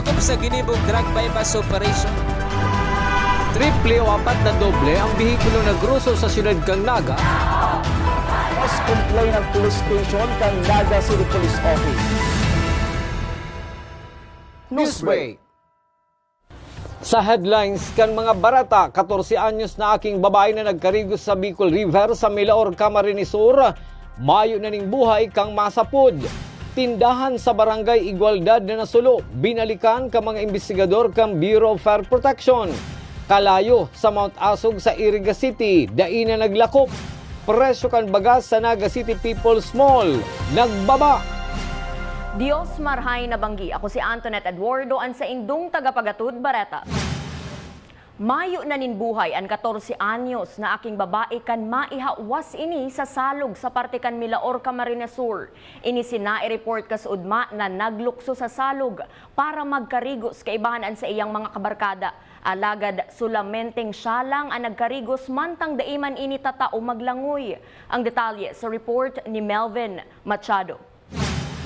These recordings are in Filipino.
sakop sa ginibong drug bypass operation. Triple o apat na doble ang bihikulo na gruso sa siyudad kang Naga. Mas complain ng police station kang Naga City Police Office. Newsbreak. Sa headlines kan mga barata, 14 anyos na aking babae na nagkarigos sa Bicol River sa Milaor, Camarines Sur, mayo na ning buhay kang masapod. Tindahan sa barangay Igualdad na nasulo, binalikan ka mga investigador kang Bureau of Fire Protection. Kalayo sa Mount Asog sa Iriga City, dai na naglakop. Presyo kan bagas sa Naga City People's Mall, nagbaba. Dios marhay na banggi. Ako si Antoinette Eduardo, ang sa indong tagapagatud Bareta. Mayo na ninbuhay ang 14 anyos na aking babae kan maihawas ini sa salog sa parte kan Milaor, Camarines Sur. Ini sinai-report kas udma na naglukso sa salog para magkarigos kaibahan sa iyang mga kabarkada. Alagad sulamenteng siya lang ang nagkarigos mantang daiman ini tatao maglangoy. Ang detalye sa report ni Melvin Machado.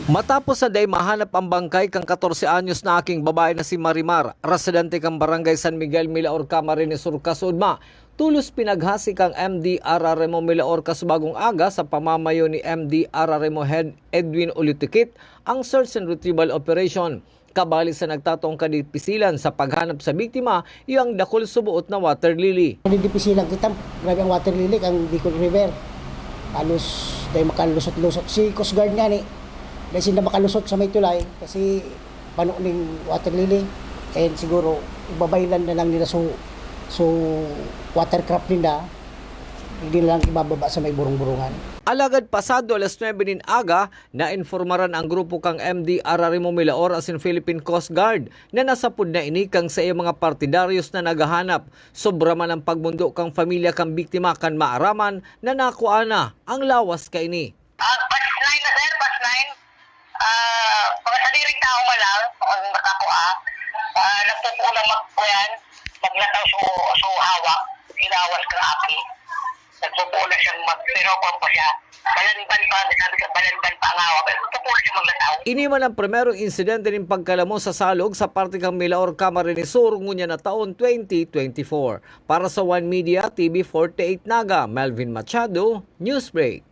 Matapos na day mahanap ang bangkay kang 14 anyos na aking babae na si Marimar, residente kang barangay San Miguel, Milaor, Camarines Sur, Kasudma, tulos pinaghasi kang MD Araremo Milaor kasubagong aga sa pamamayo ni MD Araremo Head Edwin Ulitikit ang search and retrieval operation. Kabali sa nagtatong kadipisilan sa paghanap sa biktima, iyang dakol subuot na water lily. Kadipisilan kita, grabe ang water lily ang Bicol River. Halos dahil makalusot-lusot. Si Coast Guard nga ni, dahil sila makalusot sa may tulay kasi pano ning water lily. And siguro, ibabaylan na lang nila so watercraft nila, hindi lang ibababa sa may burong-burungan. Alagad pasado alas 9 nin aga, nainformaran ang grupo kang MD Araremo Milaor as in Philippine Coast Guard na nasapod na ini kang sa iyang mga partidaryos na nagahanap. Sobra man ang pagmundo kang pamilya kang biktima kan maaraman na nakuha na ang lawas ka ini. Batch 9 na sir, batch 9. Mga saliring tao man lang, ang nakakuha. Nagpupulang magkuyan, maglataw so hawak, hinawas kang aki. Nagpupula siyang pero pa siya. Balanban pa, sabi ka balanban pa ang hawa, pero nagpupula siyang maglataw. Ini man ang primerong insidente ng pagkalamo sa salog sa parte kang Milaor, Camarines Sur ngunya na taon 2024. Para sa One Media TV 48 Naga, Melvin Machado, Newsbreak.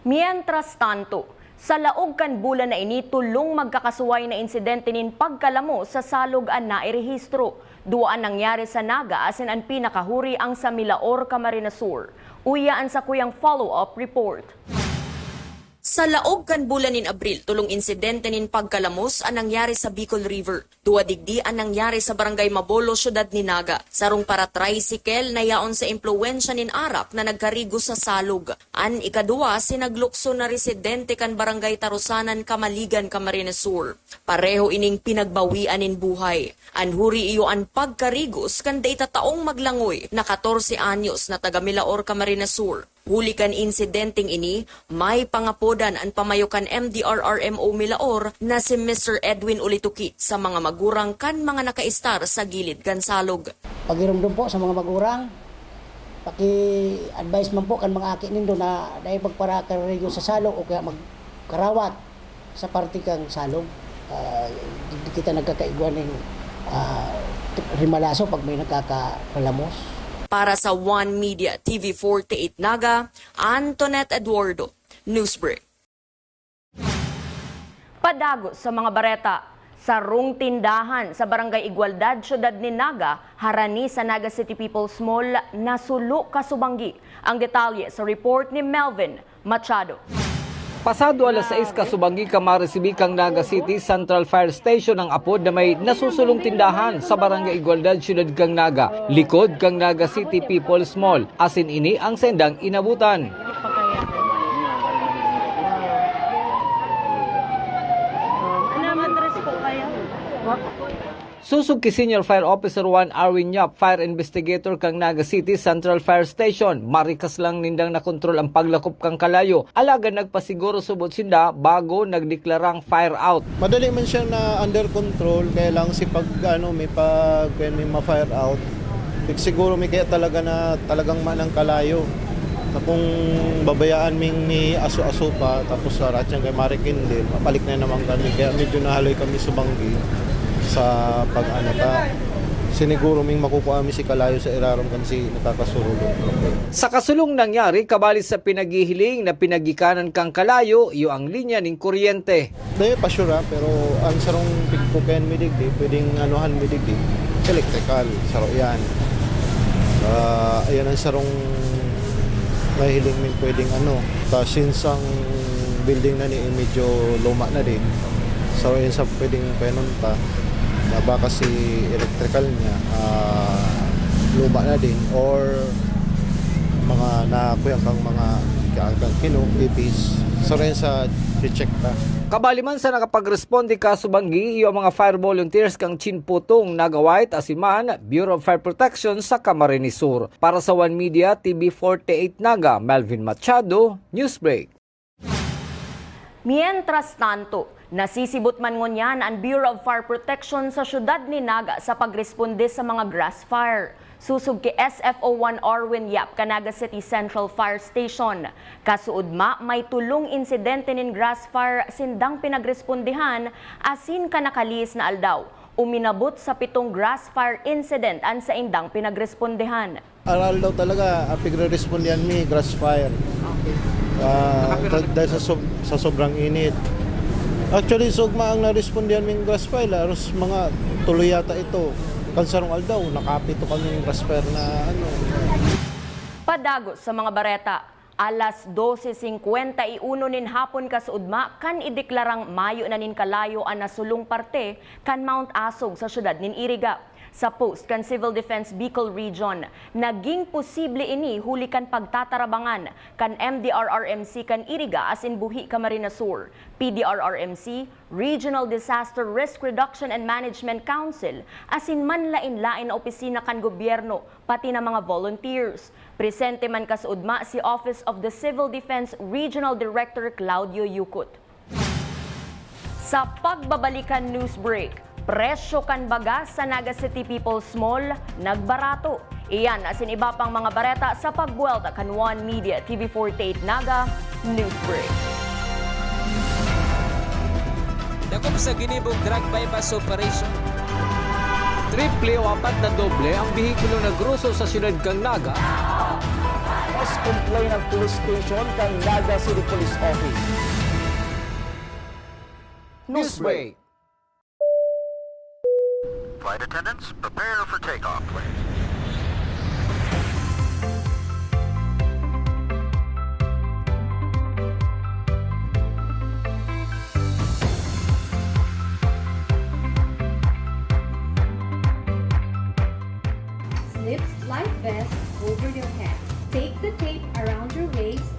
Mientras tanto, sa laog kan bulan na ini tulong magkakasuway na insidente nin pagkalamo sa salog ang nairehistro. Duaan nangyari sa Naga asin ang pinakahuri ang sa Milaor, Camarines Sur. Uyaan sa kuyang follow-up report. Sa laog kan bulan nin Abril, tulong insidente nin pagkalamos ang nangyari sa Bicol River. Dua digdi ang nangyari sa barangay Mabolo, syudad ni Naga. Sarong para tricycle na yaon sa impluensya nin Arap na nagkarigo sa salog. An ikadua, sinaglukso na residente kan barangay Tarusanan, Kamaligan, Camarines Sur. Pareho ining pinagbawian nin buhay. Anhuri iyo ang pagkarigos kan data taong maglangoy na 14 anyos na taga Milaor, Camarines Sur. Huli kan insidenteng ini, may pangapodan ang pamayukan MDRRMO Milaor na si Mr. Edwin Ulitukit sa mga magurang kan mga nakaistar sa gilid kan salog. Pagirumdum po sa mga magurang, paki-advise man po kan mga aki nindo na dahil pagpara karego sa salog o kaya magkarawat sa parte kang salog. Hindi kita nagkakaiguan ng rimalaso pag may nagkakalamos. Para sa One Media TV 48 Naga, Antoinette Eduardo, Newsbreak. Padagos sa mga bareta, sarong tindahan sa Barangay Igualdad, syudad ni Naga, harani sa Naga City People's Mall, nasulo kasubanggi. Ang detalye sa report ni Melvin Machado. Pasado alas 6 kasubanggi ka maresibi kang Naga City Central Fire Station ang apod na may nasusulong tindahan sa Barangay Igualdad, syudad kang Naga, likod kang Naga City People's Mall. Asin ini ang sendang inabutan. Susog ki Senior Fire Officer 1 Arwin Yap, Fire Investigator kang Naga City Central Fire Station. Marikas lang nindang nakontrol ang paglakop kang kalayo. Alaga nagpasiguro subot sinda bago nagdeklarang fire out. Madali man siya na under control, kaya lang si pag may ma-fire out. Siguro may kaya talaga na talagang manang kalayo. Tapong babayaan ming ni aso-aso pa, tapos sa ratyang kay Marikindin, mapalik na naman kami. Kaya medyo nahaloy kami sa banggi sa pag-ano ta. Siniguro ming makukuha mi si Kalayo sa irarom kan si nakakasurulong. Sa kasulong nangyari, kabali sa pinaghihiling na pinagikanan kang Kalayo, iyo ang linya ng kuryente. Dahil pa sure pero ang sarong pigpuken mi digdi, pwedeng anuhan mi digdi, electrical, saro yan. Ayan ang sarong mahiling min pwedeng ano. Since ang building na ni medyo luma na din, so yun sa pwedeng penunta. Baka si electrical niya luma na din or mga nakakuyang kang mga ipis. So rin sa recheck ta. Kabali man sa nakapagresponde ka subanggi, iyo mga fire volunteers kang Chinputong Nagawait Asiman, Bureau of Fire Protection sa Camarines Sur. Para sa One Media, TV48 Naga, Melvin Machado, Newsbreak. Mientras tanto, nasisibot man ngunyan ang Bureau of Fire Protection sa syudad ni Naga sa pagresponde sa mga grass fire. Susug kay SFO1 Orwin Yap, Canaga City Central Fire Station. Kasuudma, may tulong insidente nin grass fire sindang pinagrespondihan asin kanakalis na aldaw. Uminabot sa 7 grass fire incident an sa indang pinagrespondihan. Aral daw talaga, pigre-respondihan mi, grass fire. Dahil sa sobrang init. Actually, sugma ang na-respondihan ming grass fire, aros mga tuloy yata ito. Kansarong aldaw, nakapito kami ng grass fire na ano. Padagos sa mga bareta, alas 12:51 nin hapon kasuudma kan ideklarang mayo na nin Kalayo ang nasulong parte kan Mount Asog sa syudad nin Iriga. Sa post kan Civil Defense Bicol Region, naging posible ini huli kan pagtatarabangan kan MDRRMC kan Iriga as in Buhi, Camarines Sur, PDRRMC, Regional Disaster Risk Reduction and Management Council, as in manlain-lain na opisina kan gobyerno, pati na mga volunteers. Presente man kasuudma si Office of the Civil Defense Regional Director Claudio Yucut. Sa pagbabalikan news break, presyo kan baga sa Naga City People's Mall nagbarato. Iyan asin iba pang mga bareta sa pagbuwelta kan One Media TV48 Naga News Break. Dakop sa ginibog drug bypass operation. Triple o 4 na doble ang bihikulo na gruso sa syudad kang Naga. Mas complain ang police station kang Naga City Police Office. Newsbreak. Flight attendants, prepare for takeoff, please. Slip life vest over your head. Take the tape around your waist.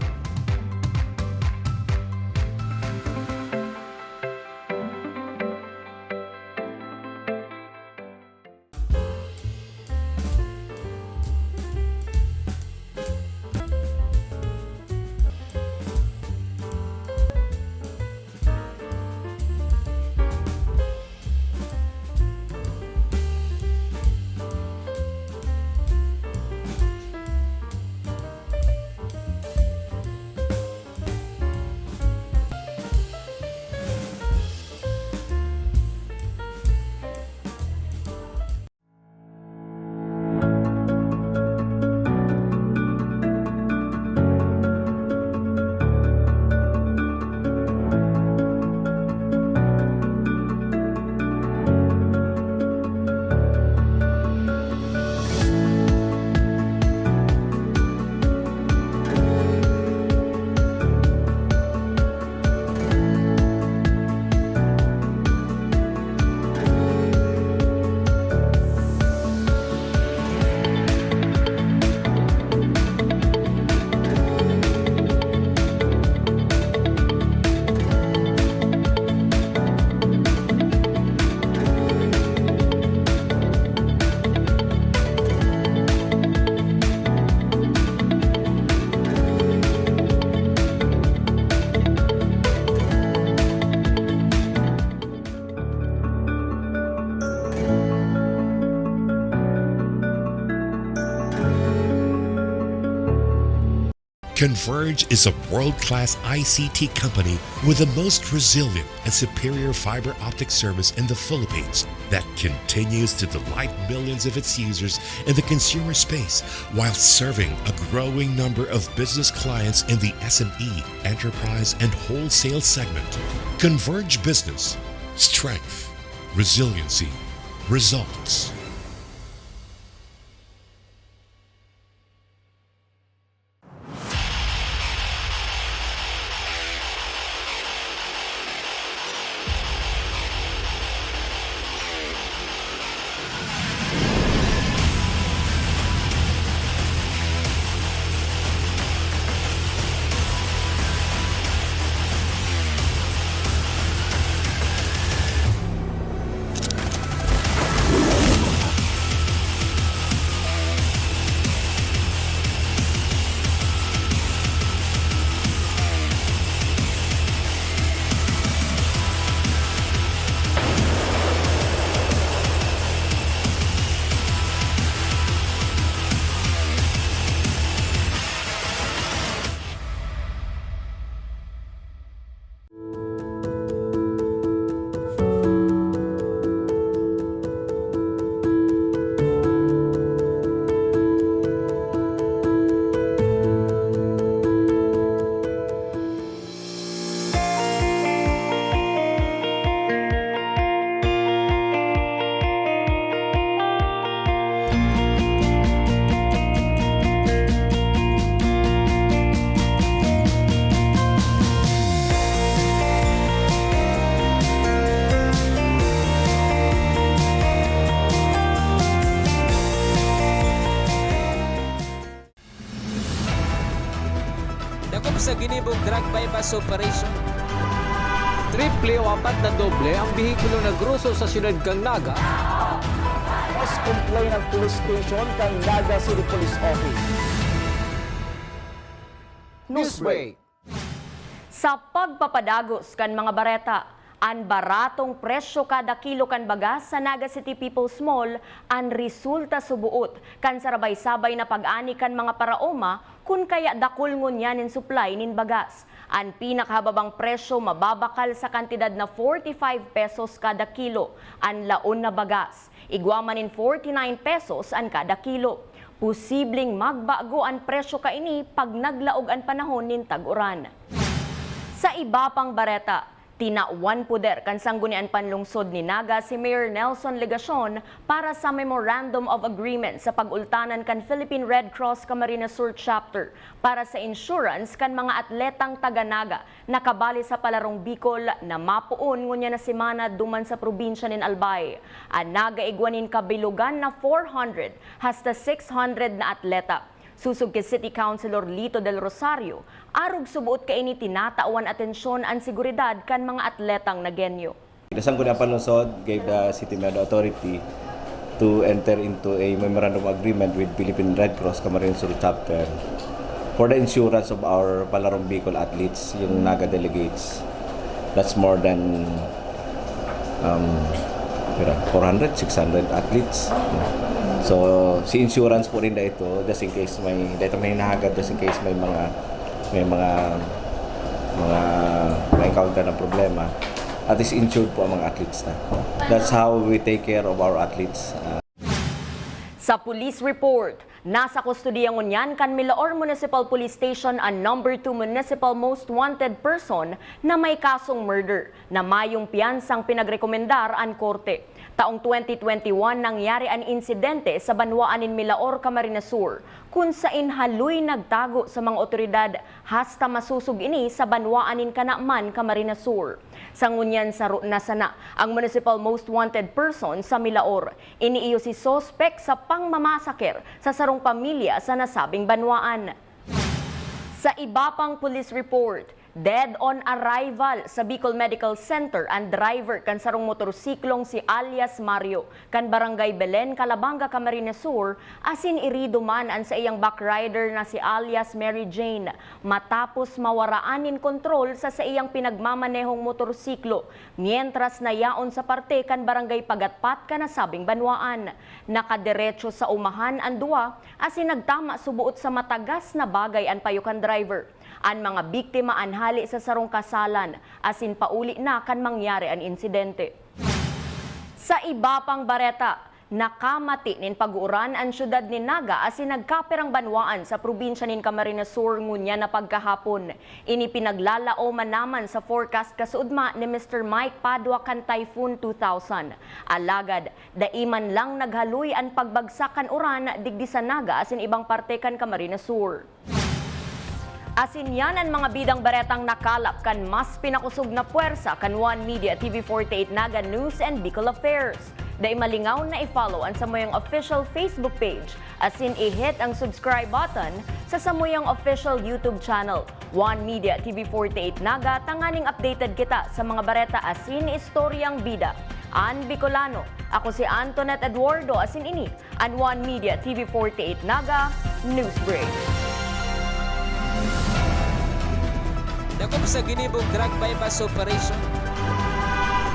Converge is a world-class ICT company with the most resilient and superior fiber optic service in the Philippines that continues to delight millions of its users in the consumer space while serving a growing number of business clients in the SME, enterprise, and wholesale segment. Converge Business. Strength. Resiliency. Results. Dakop sa ginibog drug bypass operation. Triple o 4 na doble ang bihikulo na gruso sa siyudad kang Naga. Mas complain ng police station kang Naga City Police Office. Newsbreak. Sa pagpapadagos kan mga bareta, ang baratong presyo kada kilo kan bagas sa Naga City People's Mall ang resulta subuot kan sarabay-sabay na pag-ani kan mga paraoma kun kaya dakul ngunyan in supply nin bagas. Ang pinakahababang presyo mababakal sa kantidad na 45 pesos kada kilo ang laon na bagas. Igwaman in 49 pesos ang kada kilo. Posibleng magbago ang presyo kaini pag naglaog ang panahon nin tag-uran. Sa iba pang bareta, tinauan puder kan sanggunian panlungsod ni Naga si Mayor Nelson Legacion para sa Memorandum of Agreement sa pag-ultanan kan Philippine Red Cross Camarines Sur Chapter para sa insurance kan mga atletang taga-Naga na kabali sa Palarong Bicol na mapuon ngunya na semana duman sa probinsya nin Albay. Ang Naga igwanin kabilugan na 400 hasta 600 na atleta. Susog kay City Councilor Lito del Rosario, arog subuot kay ini tinatawan atensyon ang seguridad kan mga atletang nagenyo. The Sangguniang Panlungsod gave the City Med Authority to enter into a memorandum agreement with Philippine Red Cross Camarines Sur Chapter for the insurance of our Palarong Bicol athletes, yung Naga delegates. That's more than 400, 600 athletes. So, si insurance po rin na ito, just in case may hinahagad, just in case may encounter ng problema, at least insured po ang mga athletes na. That's how we take care of our athletes. Sa police report, nasa kustodiya ngunyan kan Milaor Municipal Police Station ang number 2 Municipal Most Wanted Person na may kasong murder na mayong piyansang pinagrekomendar ang korte. Taong 2021 nangyari ang insidente sa banwaan in Milaor, Camarines Sur, kung sain haloy nagtago sa mga otoridad hasta masusog ini sa banwaan in Kanaman, Camarines Sur. Sa ngunyan sa nasana ang Municipal Most Wanted Person sa Milaor. Iniiyo si sospek sa pangmamasaker sa sarong pamilya sa nasabing banwaan. Sa iba pang police report, Dead on arrival sa Bicol Medical Center ang driver kan sarong motorsiklong si alias Mario kan Barangay Belen, Calabanga, Camarines Sur asin irido man ang sa iyang backrider na si alias Mary Jane matapos mawaraanin kontrol sa iyang pinagmamanehong motorsiklo mientras nayaon sa parte kan Barangay Pagatpat kanasabing banwaan. Nakadiretso sa umahan ang duwa asin nagtama subuot sa matagas na bagay ang payukan driver. Ang mga biktima anhali sa sarong kasalan asin pauli na kan mangyari ang insidente. Sa iba pang bareta, nakamati nin pag-uuran ang syudad ni Naga asin nagkaperang banwaan sa probinsya nin Camarines Sur ngunya na pagkahapon. Ini pinaglalao man naman sa forecast kasuudma ni Mr. Mike Padua kan Typhoon 2000. Alagad, daiman lang naghaluy ang pagbagsakan uran digdi sa Naga asin ibang parte kan Camarines Sur. Asin yan ang mga bidang baretang nakalap kan mas pinakusog na puwersa kan One Media TV48 Naga News and Bicol Affairs. Dahil malingaw na i-follow ang Samuyang official Facebook page asin i-hit ang subscribe button sa Samuyang official YouTube channel. One Media TV48 Naga, tanganing updated kita sa mga bareta asin istoryang bida. An Bicolano, ako si Antoinette Eduardo asin ini ang One Media TV48 Naga News Break. Dakop sa ginibog drug bypass operation.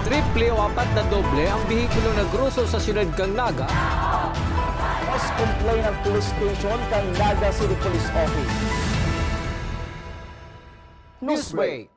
Triple o 4 na doble ang bihikulo na gruso sa siyudad kang Naga. Mas complain ng police station kang Naga City Police Office. Newsbreak.